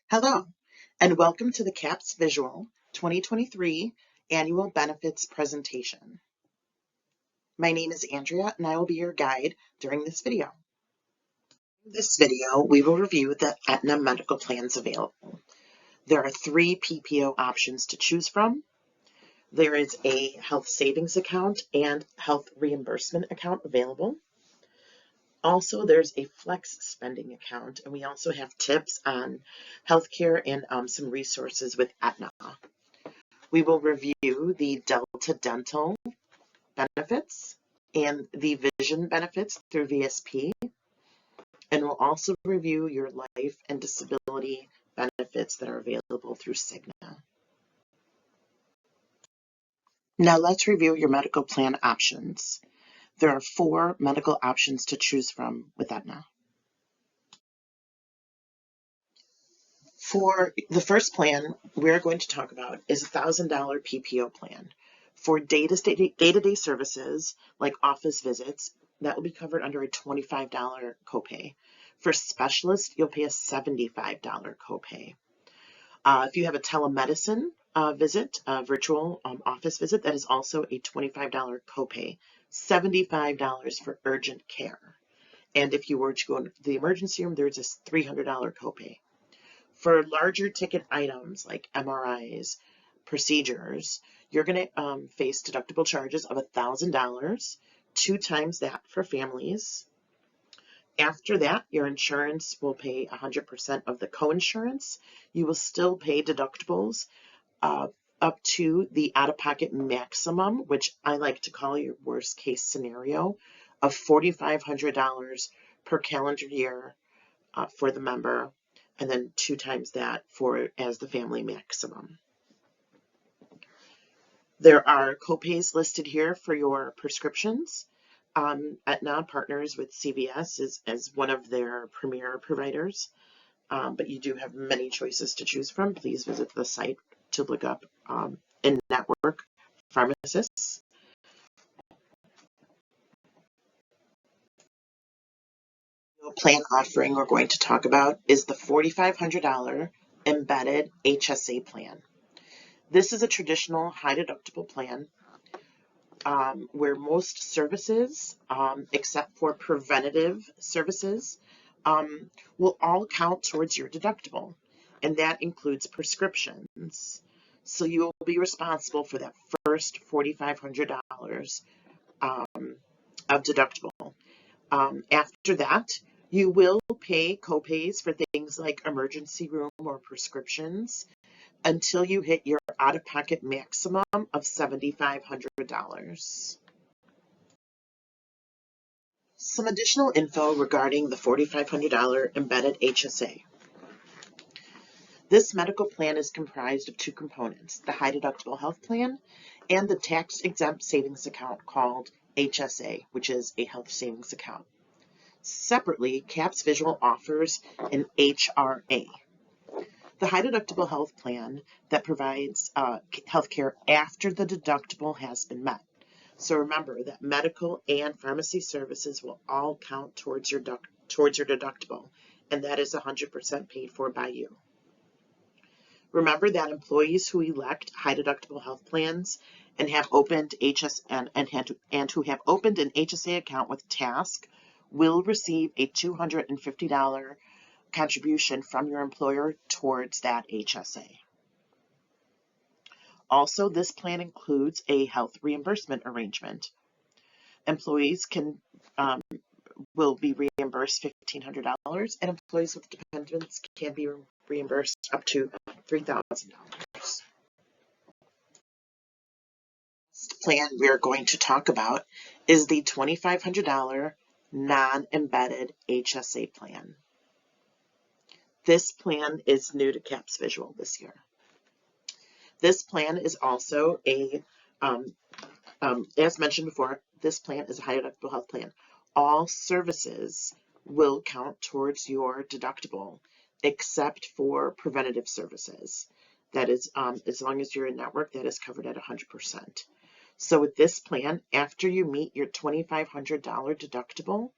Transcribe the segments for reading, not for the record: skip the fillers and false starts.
Hello, and welcome to the CAPS Visual 2023 Annual Benefits Presentation. My name is Andrea, and I will be your guide during this video. In this video, we will review the Aetna medical plans available. There are 3 PPO options to choose from. There is a health savings account and health reimbursement account available. Also, there's a flex spending account, and we also have tips on healthcare and some resources with Aetna. We will review the Delta Dental benefits and the vision benefits through VSP, and we'll also review your life and disability benefits that are available through Cigna. Now let's review your medical plan options. There are 4 medical options to choose from with Aetna. For the first plan we're going to talk about is a $1,000 PPO plan. For day-to-day services like office visits, that will be covered under a $25 copay. For specialists, you'll pay a $75 copay. If you have a telemedicine visit, a virtual office visit, that is also a $25 copay, $75 for urgent care. And if you were to go into the emergency room, there's a $300 copay. For larger ticket items like MRIs, procedures, you're going to face deductible charges of $1,000, 2 times that for families. After that, your insurance will pay 100% of the coinsurance. You will still pay deductibles up to the out-of-pocket maximum, which I like to call your worst case scenario, of $4,500 per calendar year for the member, and then 2 times that as the family maximum. There are copays listed here for your prescriptions. Aetna partners with CVS as one of their premier providers, but you do have many choices to choose from. Please visit the site to look up in-network pharmacists. Plan offering we're going to talk about is the $4,500 embedded HSA plan. This is a traditional high deductible plan where most services, except for preventative services, will all count towards your deductible, and that includes prescriptions. So you will be responsible for that first $4,500 of deductible. After that, you will pay copays for things like emergency room or prescriptions until you hit your out-of-pocket maximum of $7,500. Some additional info regarding the $4,500 embedded HSA. This medical plan is comprised of 2 components, the high deductible health plan and the tax-exempt savings account called HSA, which is a health savings account. Separately, CAPS Visual offers an HRA. The high deductible health plan that provides health care after the deductible has been met. So remember that medical and pharmacy services will all count towards your deductible, and that is 100% paid for by you. Remember that employees who elect high deductible health plans and have opened who have opened an HSA account with TASC will receive a $250 contribution from your employer towards that HSA. Also, this plan includes a health reimbursement arrangement. Employees will be reimbursed $1,500, and employees with dependents can be reimbursed up to $3,000. The plan we're going to talk about is the $2,500 non-embedded HSA plan. This plan is new to CAPS Visual this year. This plan is also as mentioned before, this plan is a high deductible health plan. All services will count towards your deductible except for preventative services. That is, as long as you're in network, that is covered at 100%. So with this plan, after you meet your $2,500 deductible,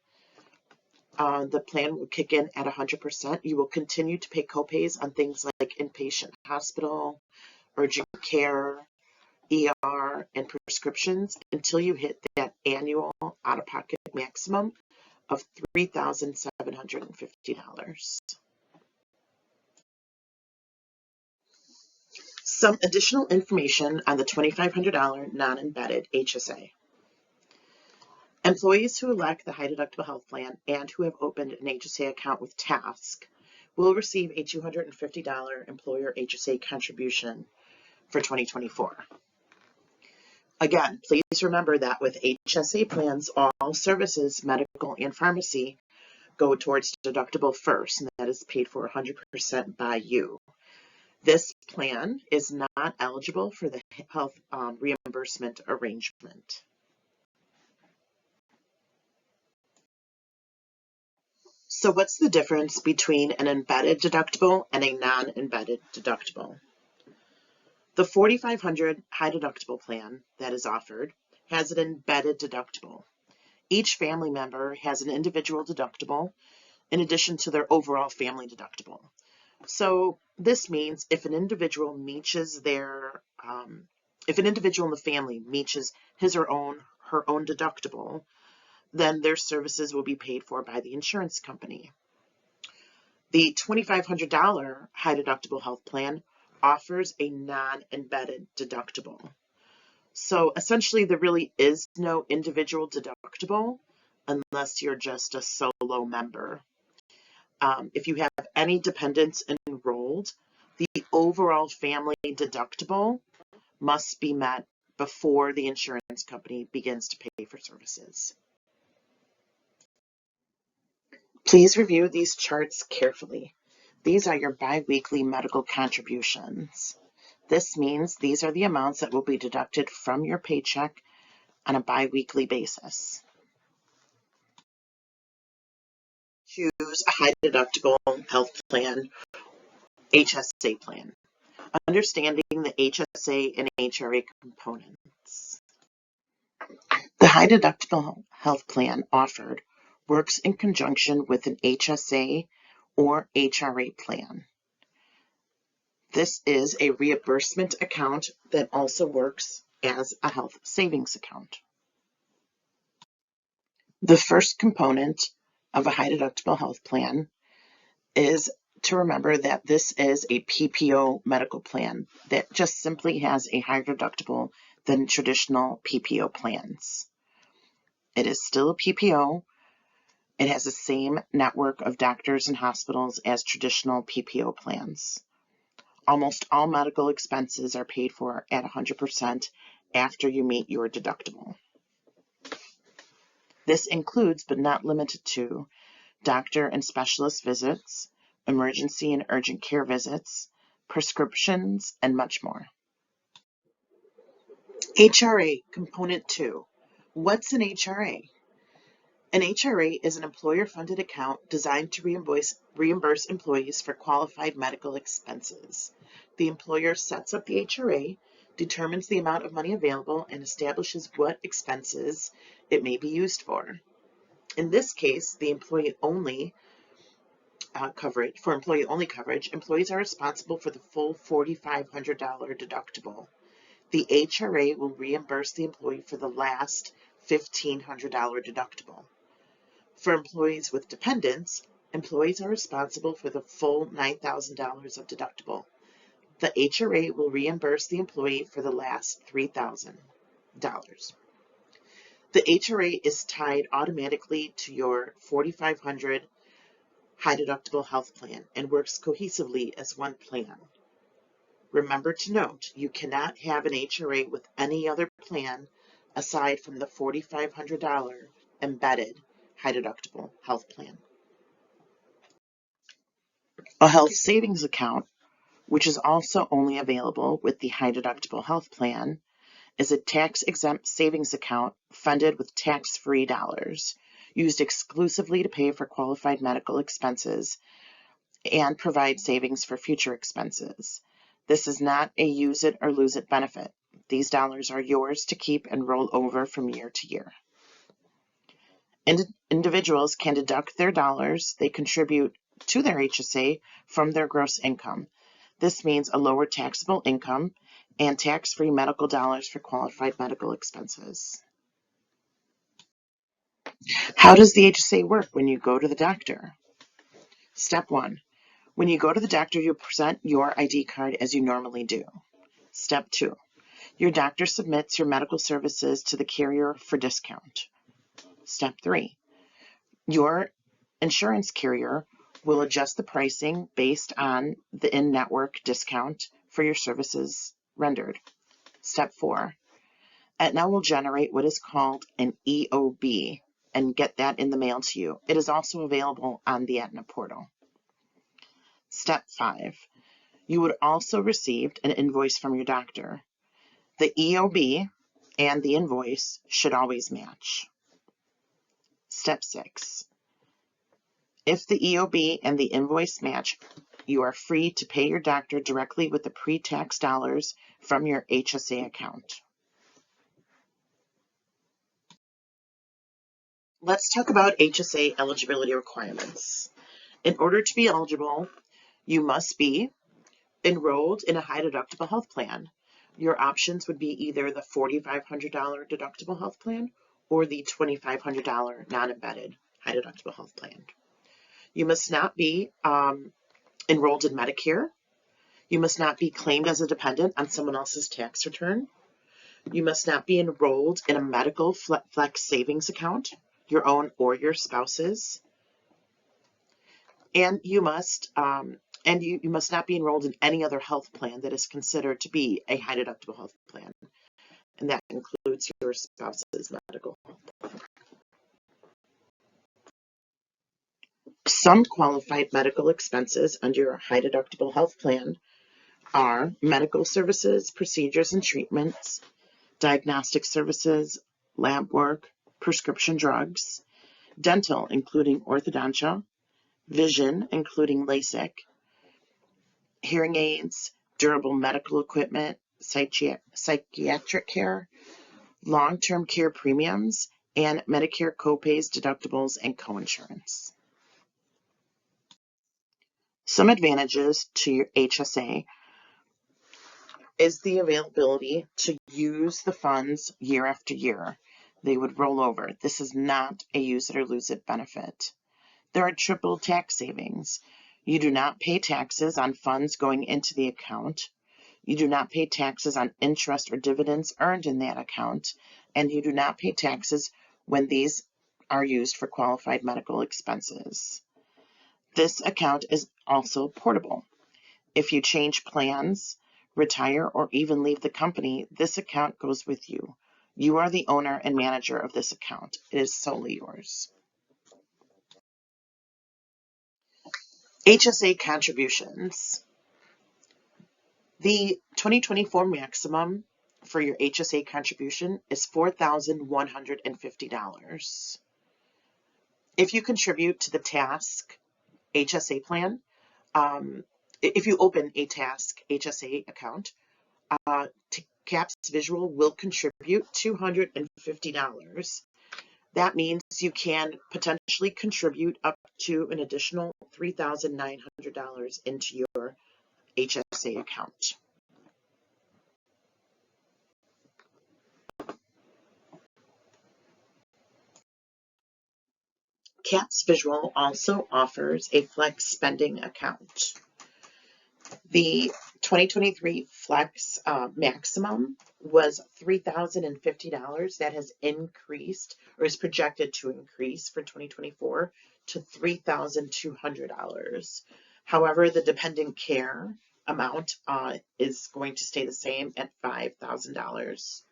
The plan will kick in at 100%. You will continue to pay copays on things like inpatient hospital, urgent care, ER, and prescriptions until you hit that annual out-of-pocket maximum of $3,750. Some additional information on the $2,500 non-embedded HSA. Employees who elect the high deductible health plan and who have opened an HSA account with Task will receive a $250 employer HSA contribution for 2024. Again, please remember that with HSA plans, all services, medical and pharmacy, go towards deductible first, and that is paid for 100% by you. This plan is not eligible for the health reimbursement arrangement. So what's the difference between an embedded deductible and a non-embedded deductible? The 4,500 high deductible plan that is offered has an embedded deductible. Each family member has an individual deductible in addition to their overall family deductible. So this means if an individual meets their, if an individual in the family meets his or her own deductible, then their services will be paid for by the insurance company. The $2,500 high deductible health plan offers a non-embedded deductible. So essentially there really is no individual deductible unless you're just a solo member. If you have any dependents enrolled, the overall family deductible must be met before the insurance company begins to pay for services. Please review these charts carefully. These are your biweekly medical contributions. This means these are the amounts that will be deducted from your paycheck on a biweekly basis. Choose a high deductible health plan, HSA plan. Understanding the HSA and HRA components. The high deductible health plan offered works in conjunction with an HSA or HRA plan. This is a reimbursement account that also works as a health savings account. The first component of a high deductible health plan is to remember that this is a PPO medical plan that just simply has a higher deductible than traditional PPO plans. It is still a PPO. It has the same network of doctors and hospitals as traditional PPO plans. Almost all medical expenses are paid for at 100% after you meet your deductible. This includes, but not limited to, doctor and specialist visits, emergency and urgent care visits, prescriptions, and much more. HRA Component 2. What's an HRA? An HRA is an employer-funded account designed to reimburse employees for qualified medical expenses. The employer sets up the HRA, determines the amount of money available, and establishes what expenses it may be used for. In this case, the employee-only coverage, employees are responsible for the full $4,500 deductible. The HRA will reimburse the employee for the last $1,500 deductible. For employees with dependents, employees are responsible for the full $9,000 of deductible. The HRA will reimburse the employee for the last $3,000. The HRA is tied automatically to your 4,500 high deductible health plan and works cohesively as one plan. Remember to note, you cannot have an HRA with any other plan aside from the $4,500 embedded high deductible health plan. A health savings account, which is also only available with the high deductible health plan, is a tax-exempt savings account funded with tax-free dollars, used exclusively to pay for qualified medical expenses and provide savings for future expenses. This is not a use it or lose it benefit. These dollars are yours to keep and roll over from year to year. Individuals can deduct their dollars they contribute to their HSA from their gross income. This means a lower taxable income and tax-free medical dollars for qualified medical expenses. How does the HSA work when you go to the doctor? Step 1. When you go to the doctor, you present your ID card as you normally do. Step 2. Your doctor submits your medical services to the carrier for discount. Step 3. Your insurance carrier will adjust the pricing based on the in-network discount for your services rendered. Step 4. Aetna will generate what is called an EOB and get that in the mail to you. It is also available on the Aetna portal. Step 5. You would also receive an invoice from your doctor. The EOB and the invoice should always match. Step 6. If the EOB and the invoice match, you are free to pay your doctor directly with the pre-tax dollars from your HSA account. Let's talk about HSA eligibility requirements. In order to be eligible, you must be enrolled in a high deductible health plan. Your options would be either the $4,500 deductible health plan or the $2,500 non-embedded high deductible health plan. You must not be enrolled in Medicare. You must not be claimed as a dependent on someone else's tax return. You must not be enrolled in a medical flex savings account, your own or your spouse's. And you must not be enrolled in any other health plan that is considered to be a high deductible health plan, and that includes your spouse's medical health. Some qualified medical expenses under your high deductible health plan are medical services, procedures and treatments, diagnostic services, lab work, prescription drugs, dental including orthodontia, vision including LASIK, hearing aids, durable medical equipment, psychiatric care, long-term care premiums, and Medicare copays, deductibles, and coinsurance. Some advantages to your HSA is the availability to use the funds year after year. They would roll over. This is not a use it or lose it benefit. There are triple tax savings. You do not pay taxes on funds going into the account. You do not pay taxes on interest or dividends earned in that account, and you do not pay taxes when these are used for qualified medical expenses. This account is also portable. If you change plans, retire, or even leave the company, this account goes with you. You are the owner and manager of this account. It is solely yours. HSA contributions. The 2024 maximum for your HSA contribution is $4,150. If you contribute to the TASC HSA plan, if you open a TASC HSA account, CAPS Visual will contribute $250. That means you can potentially contribute up to an additional $3,900 into your HSA account. CAPS Visual also offers a flex spending account. The 2023 flex maximum was $3,050. That has increased, or is projected to increase for 2024 to $3,200. However, the dependent care amount is going to stay the same at $5,000.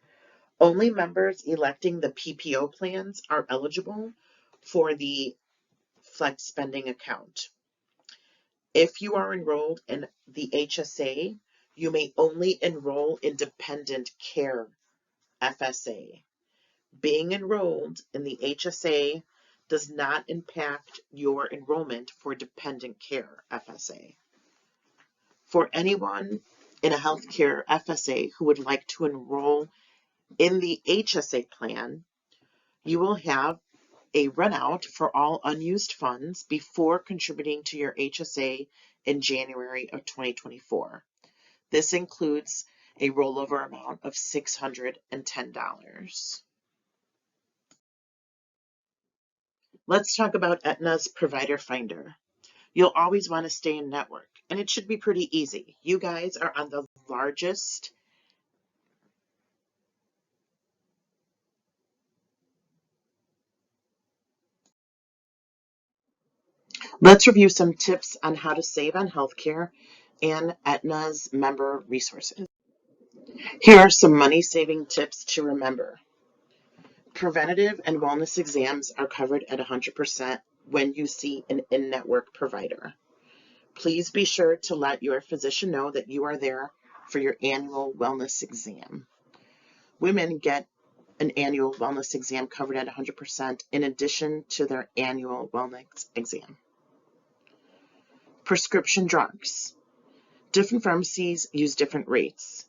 Only members electing the PPO plans are eligible for the flex spending account. If you are enrolled in the HSA, you may only enroll in dependent care FSA. Being enrolled in the HSA does not impact your enrollment for dependent care FSA. For anyone in a healthcare FSA who would like to enroll in the HSA plan, you will have a runout for all unused funds before contributing to your HSA in January of 2024. This includes a rollover amount of $610. Let's talk about Aetna's Provider Finder. You'll always want to stay in network, and it should be pretty easy. You guys are on the largest Let's review some tips on how to save on healthcare and Aetna's member resources. Here are some money-saving tips to remember. Preventative and wellness exams are covered at 100% when you see an in-network provider. Please be sure to let your physician know that you are there for your annual wellness exam. Women get an annual wellness exam covered at 100% in addition to their annual wellness exam. Prescription drugs. Different pharmacies use different rates.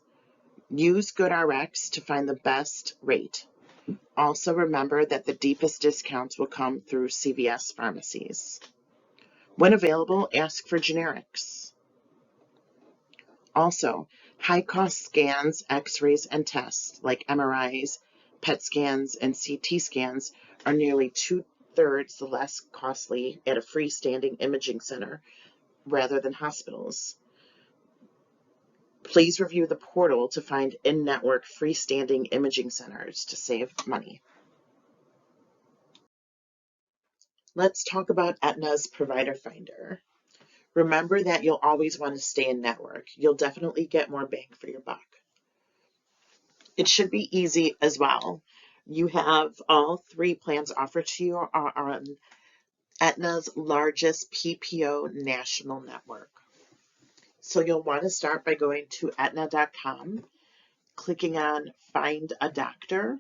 Use GoodRx to find the best rate. Also remember that the deepest discounts will come through CVS pharmacies. When available, ask for generics. Also, high-cost scans, x-rays, and tests like MRIs, PET scans, and CT scans are nearly 2/3 less costly at a freestanding imaging center rather than hospitals. Please review the portal to find in-network freestanding imaging centers to save money. Let's talk about Aetna's Provider Finder. Remember that you'll always want to stay in network. You'll definitely get more bang for your buck. It should be easy as well. You have all 3 plans offered to you are on Aetna's largest PPO national network. So you'll want to start by going to Aetna.com, clicking on Find a Doctor.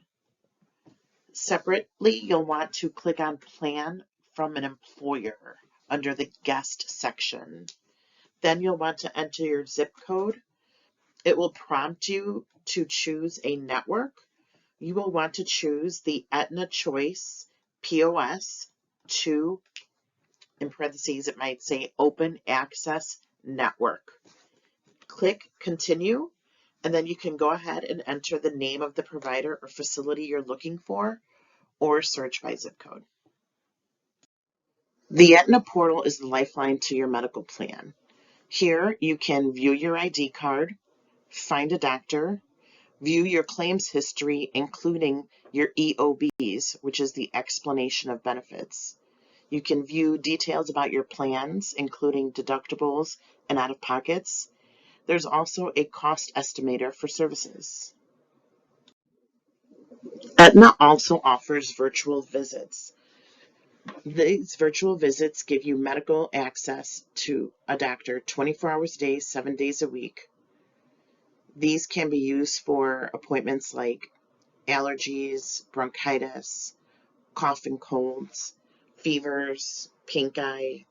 Separately, you'll want to click on Plan from an Employer under the Guest section. Then you'll want to enter your zip code. It will prompt you to choose a network. You will want to choose the Aetna Choice POS 2, in parentheses it might say Open Access Network. Click Continue, and then you can go ahead and enter the name of the provider or facility you're looking for, or search by zip code. The Aetna portal is the lifeline to your medical plan. Here you can view your ID card, find a doctor, view your claims history, including your EOBs, which is the explanation of benefits. You can view details about your plans, including deductibles and out-of-pockets. There's also a cost estimator for services. Aetna also offers virtual visits. These virtual visits give you medical access to a doctor 24 hours a day, 7 days a week. These can be used for appointments like allergies, bronchitis, cough and colds, fevers, pink eye,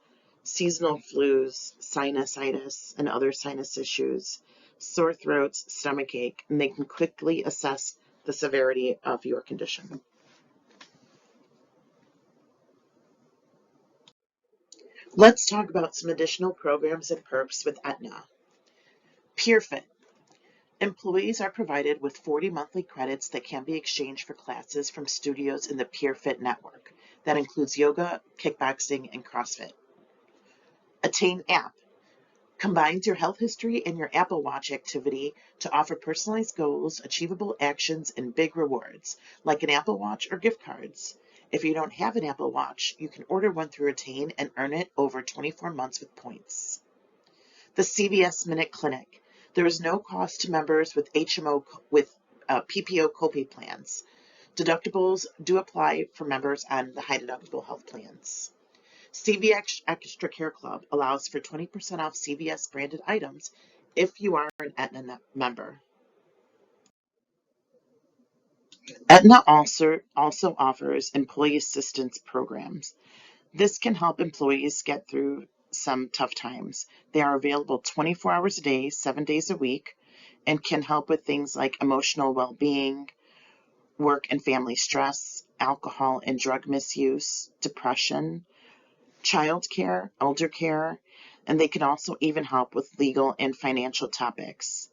seasonal flus, sinusitis, and other sinus issues, sore throats, stomach ache, and they can quickly assess the severity of your condition. Let's talk about some additional programs and perks with Aetna. PeerFit. Employees are provided with 40 monthly credits that can be exchanged for classes from studios in the PeerFit network. That includes yoga, kickboxing, and CrossFit. Attain app combines your health history and your Apple Watch activity to offer personalized goals, achievable actions, and big rewards, like an Apple Watch or gift cards. If you don't have an Apple Watch, you can order one through Attain and earn it over 24 months with points. The CVS Minute Clinic. There is no cost to members with HMO with PPO copay plans. Deductibles do apply for members on the high deductible health plans. CVS Extra Care Club allows for 20% off CVS branded items if you are an Aetna member. Aetna also offers employee assistance programs. This can help employees get through some tough times. They are available 24 hours a day, 7 days a week, and can help with things like emotional well-being, work and family stress, alcohol and drug misuse, depression, child care, elder care, and they can also even help with legal and financial topics.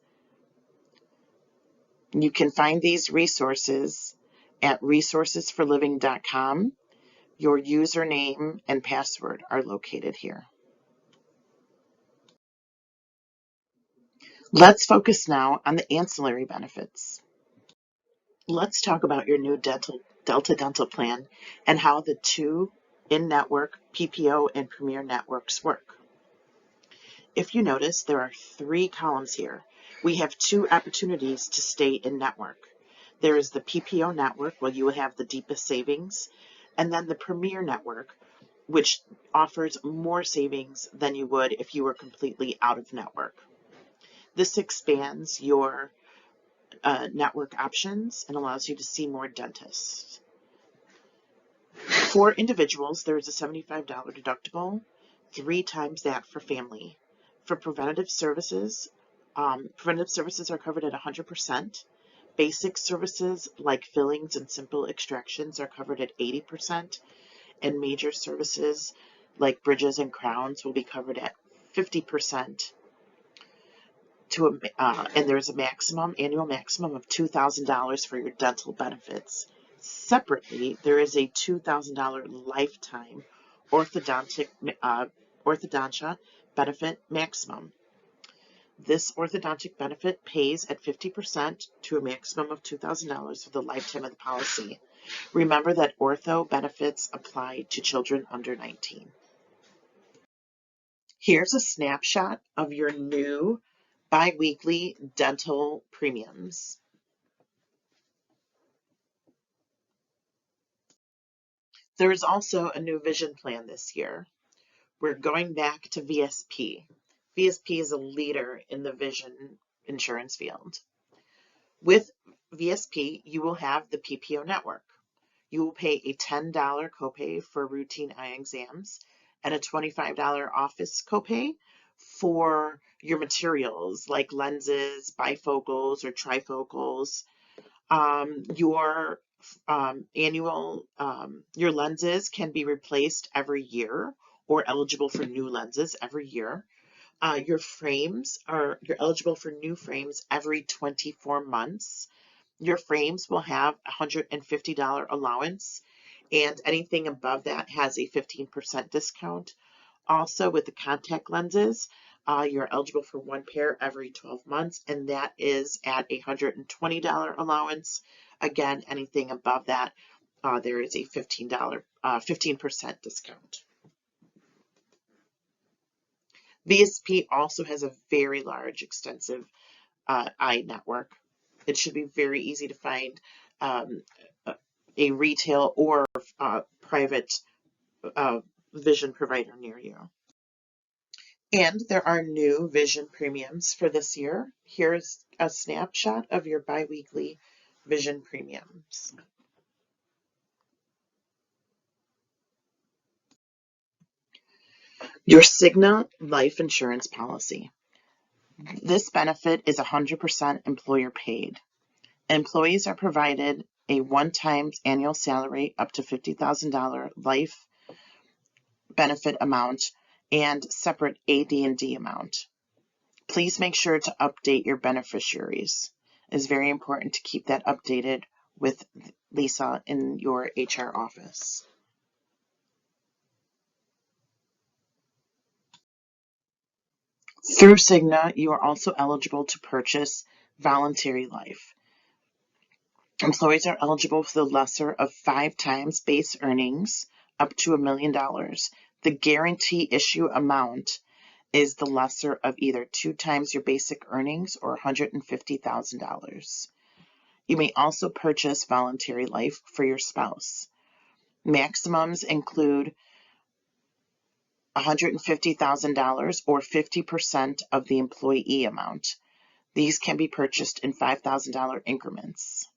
You can find these resources at resourcesforliving.com. Your username and password are located here. Let's focus now on the ancillary benefits. Let's talk about your new Delta Dental plan and how the two in-network PPO and Premier networks work. If you notice, there are 3 columns here. We have 2 opportunities to stay in network. There is the PPO network, where you will have the deepest savings, and then the Premier network, which offers more savings than you would if you were completely out of network. This expands your network options and allows you to see more dentists. For individuals, there is a $75 deductible, 3 times that for family. For preventative services are covered at 100%. Basic services like fillings and simple extractions are covered at 80%, and major services like bridges and crowns will be covered at 50%. And there's a annual maximum of $2,000 for your dental benefits. Separately, there is a $2,000 lifetime orthodontia benefit maximum. This orthodontic benefit pays at 50% to a maximum of $2,000 for the lifetime of the policy. Remember that ortho benefits apply to children under 19. Here's a snapshot of your new biweekly dental premiums. There is also a new vision plan this year. We're going back to VSP. VSP is a leader in the vision insurance field. With VSP, you will have the PPO network. You will pay a $10 copay for routine eye exams and a $25 office copay for your materials like lenses, bifocals, or trifocals. Your lenses can be replaced every year or eligible for new lenses every year. You're eligible for new frames every 24 months. Your frames will have a $150 allowance, and anything above that has a 15% discount. Also, with the contact lenses, you're eligible for 1 pair every 12 months, and that is at a $120 allowance. Again, anything above that, there is a 15% discount. VSP also has a very large, extensive eye network. It should be very easy to find a retail or private vision provider near you. And there are new vision premiums for this year. Here's a snapshot of your biweekly vision premiums. Your Cigna life insurance policy. This benefit is 100% employer paid. Employees are provided a one-time annual salary up to $50,000 life benefit amount and separate AD&D amount. Please make sure to update your beneficiaries. It is very important to keep that updated with Lisa in your HR office. Through Cigna, you are also eligible to purchase voluntary life. Employees are eligible for the lesser of 5 times base earnings up to $1 million. The guarantee issue amount is the lesser of either 2 times your basic earnings or $150,000. You may also purchase voluntary life for your spouse. Maximums include $150,000 or 50% of the employee amount. These can be purchased in $5,000 increments.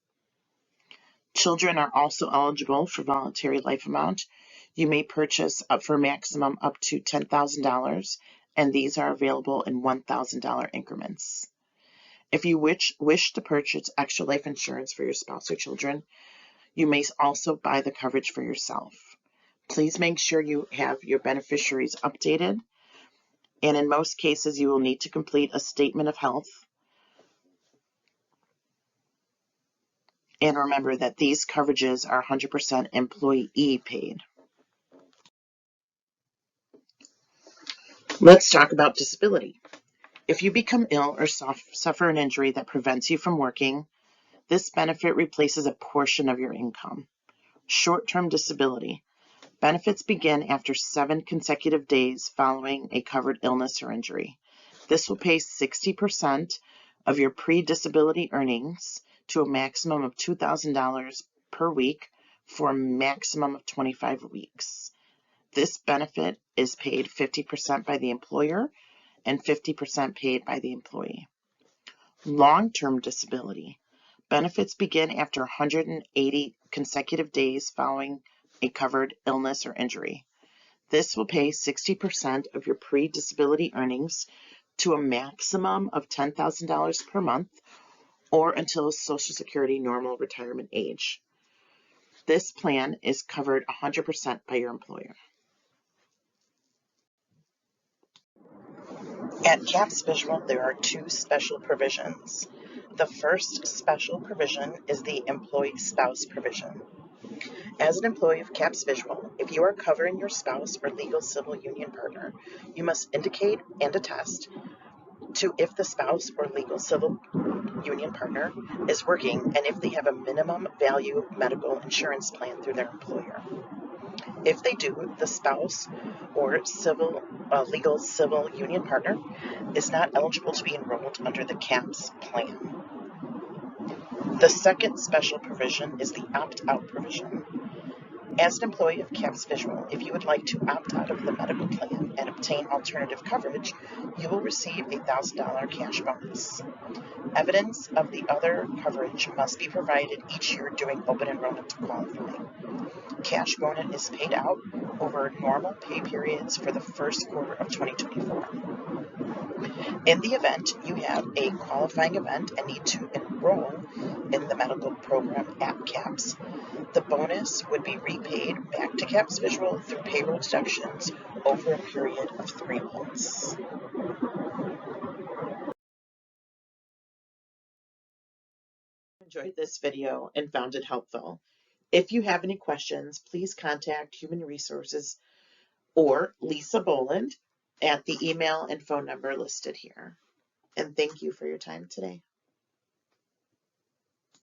Children are also eligible for voluntary life amount. You may purchase up for maximum up to $10,000, and these are available in $1,000 increments. If you wish to purchase extra life insurance for your spouse or children, You may also buy the coverage for yourself. Please make sure you have your beneficiaries updated, and in most cases you will need to complete a statement of health. And remember that these coverages are 100% employee paid. Let's talk about disability. If you become ill or suffer an injury that prevents you from working, this benefit replaces a portion of your income. Short-term disability. Benefits begin after 7 consecutive days following a covered illness or injury. This will pay 60% of your pre-disability earnings to a maximum of $2,000 per week for a maximum of 25 weeks. This benefit is paid 50% by the employer and 50% paid by the employee. Long-term disability. Benefits begin after 180 consecutive days following a covered illness or injury. This will pay 60% of your pre-disability earnings to a maximum of $10,000 per month or until Social Security normal retirement age. This plan is covered 100% by your employer. At CAPS Visual, there are 2 special provisions. The first special provision is the employee spouse provision. As an employee of CAPS Visual, if you are covering your spouse or legal civil union partner, you must indicate and attest to if the spouse or legal civil union partner is working and if they have a minimum value medical insurance plan through their employer. If they do, the spouse or legal civil union partner is not eligible to be enrolled under the CAPS plan. The second special provision is the opt-out provision. As an employee of CAPS Visual, if you would like to opt out of the medical plan and obtain alternative coverage, you will receive a $1,000 cash bonus. Evidence of the other coverage must be provided each year during open enrollment to qualify. Cash bonus is paid out over normal pay periods for the first quarter of 2024. In the event you have a qualifying event and need to enroll in the medical program at CAPS, the bonus would be repaid back to CAPS Visual through payroll deductions over a period of 3 months. Enjoyed this video and found it helpful. If you have any questions, please contact Human Resources or Lisa Boland at the email and phone number listed here. And thank you for your time today.